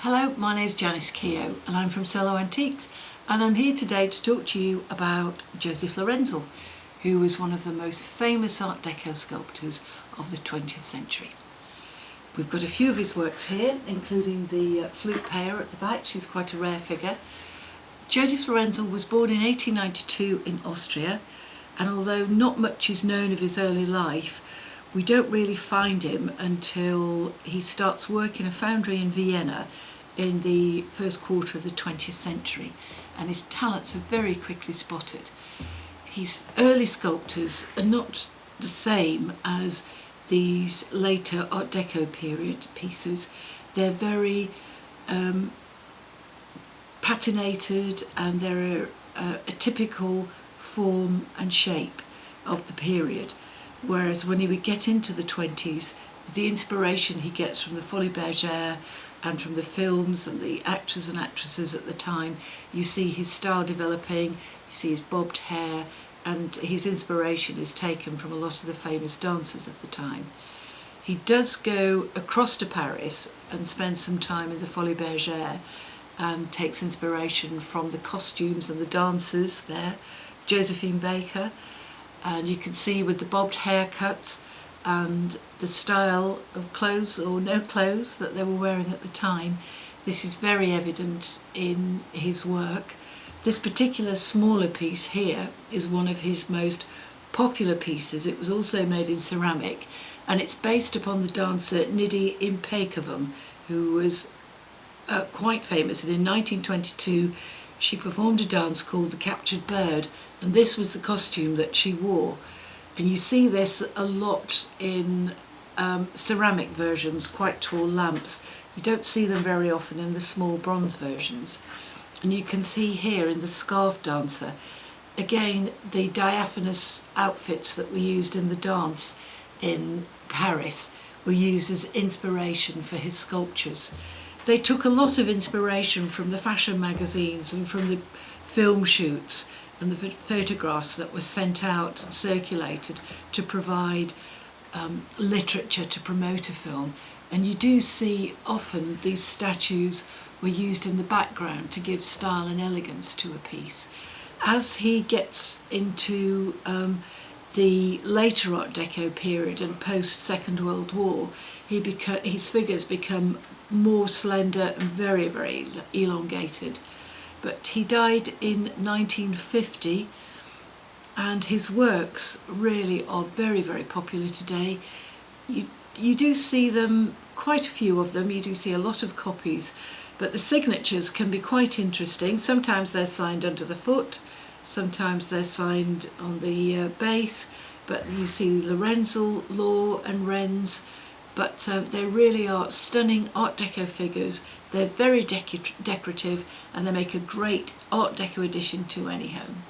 Hello, my name's Janice Keogh and I'm from Solo Antiques, and I'm here today to talk to you about Josef Lorenzl, who was one of the most famous Art Deco sculptors of the 20th century. We've got a few of his works here, including the flute payer at the back. She's quite a rare figure. Josef Lorenzl was born in 1892 in Austria, and although not much is known of his early life, we don't really find him until he starts work in a foundry in Vienna in the first quarter of the 20th century, and his talents are very quickly spotted. His early sculptures are not the same as these later Art Deco period pieces. They're very patinated, and they're a typical form and shape of the period. Whereas when he would get into the 20s, the inspiration he gets from the Folies Bergère and from the films and the actors and actresses at the time, you see his style developing, you see his bobbed hair, and his inspiration is taken from a lot of the famous dancers of the time. He does go across to Paris and spend some time in the Folies Bergère and takes inspiration from the costumes and the dancers there, Josephine Baker. And you can see with the bobbed haircuts and the style of clothes or no clothes that they were wearing at the time, this is very evident in his work. This particular smaller piece here is one of his most popular pieces. It was also made in ceramic, and it's based upon the dancer Nidi Impekovum, who was quite famous, and in 1922 she performed a dance called The Captured Bird, and this was the costume that she wore. And you see this a lot in ceramic versions, quite tall lamps. You don't see them very often in the small bronze versions. And you can see here in the scarf dancer, again, the diaphanous outfits that were used in the dance in Paris were used as inspiration for his sculptures. They took a lot of inspiration from the fashion magazines and from the film shoots and the photographs that were sent out and circulated to provide literature to promote a film. And you do see often these statues were used in the background to give style and elegance to a piece. As he gets into the later Art Deco period and post-Second World War, his figures become more slender and very, very elongated. But he died in 1950, and his works really are very, very popular today. You do see them, quite a few of them, you do see a lot of copies, but the signatures can be quite interesting. Sometimes they're signed under the foot, sometimes they're signed on the base, but you see Lorenzl, Law and Renz, but they really are stunning Art Deco figures. They're very decorative, and they make a great Art Deco addition to any home.